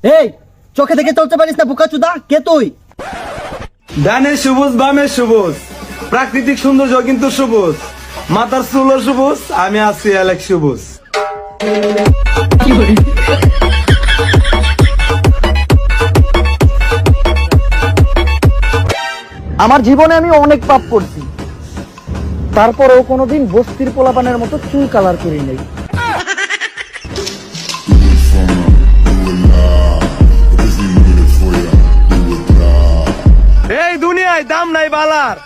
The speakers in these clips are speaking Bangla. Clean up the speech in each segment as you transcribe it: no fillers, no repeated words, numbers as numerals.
এই চোখে দেখে চলতে পারিস না বোকাচোদা? কে তুই? ডানে সবুজ বামে সবুজ, প্রাকৃতিক সৌন্দর্য কিন্তু সবুজ, মাথার চুলও সবুজ, আমি আছি অ্যালেক্স সবুজ। আমার জীবনে আমি অনেক পাপ করছি, তারপরেও কোনোদিন বস্তির পোলাপানের মতো চুল কালার করি নাই। এই দুনিয়ায় দাম নাই বালার,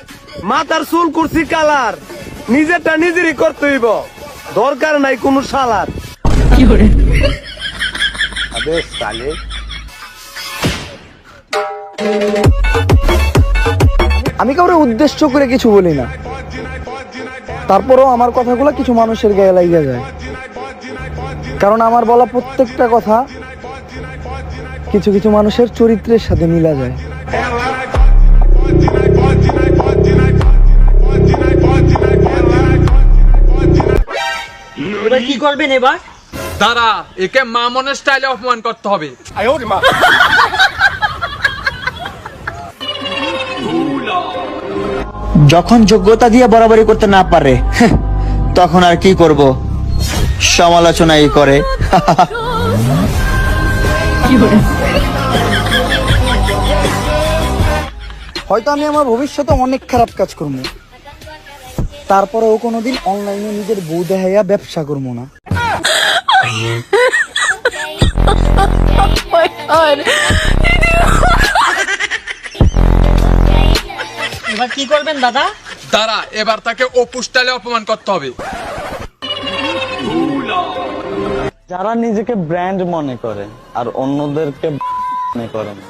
মাথার চুল করছি কালার, নিজেরটা নিজেরই করতে হইব, দরকার নাই কোনো শালার। আবে সালে, আমি কাউরে উদ্দেশ্য করে কিছু বলি না, তারপরেও আমার কথাগুলো কিছু মানুষের গায়ে লাগিয়ে যায়, কারণ আমার বলা প্রত্যেকটা কথা কিছু কিছু মানুষের চরিত্রের সাথে মিলা যায়। এবার কি করবেন? এবার দাঁড়া, একে মামনের স্টাইলে অপমান করতে হবে। যখন যোগ্যতা দিয়ে বরাবরি করতে না পারে তখন আর কি করব, সমালোচনাই করে। হয়তো আমি আমার ভবিষ্যতে অনেক খারাপ কাজ করবো, তারপরেও কোনোদিন অনলাইনে নিজের বউ দেখাইয়া ব্যবসা করবো না। এবার কি করবেন দাদা? দাঁড়া, এবার তাকে অপু স্টাইলে অপমান করতে হবে। যারা নিজেকে ব্র্যান্ড মনে করে আর অন্যদেরকে মনে করে না,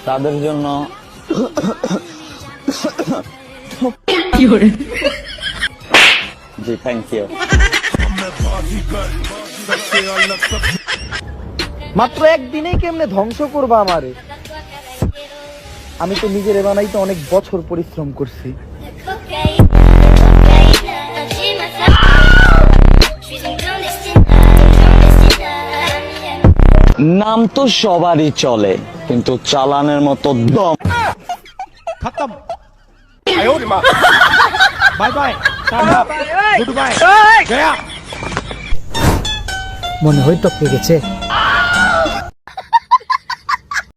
তাদের জন্য জি থ্যাংক ইউ। মাত্র একদিনেই কেমনে ধ্বংস করবা আমারে? আমি তো নিজের বানাইতে অনেক বছর পরিশ্রম করছি। নাম তো সবারই চলে, কিন্তু চালানের মতো দম খতম। Bye bye, tata, good bye, Gaya. মনে হয় টপকে গেছে।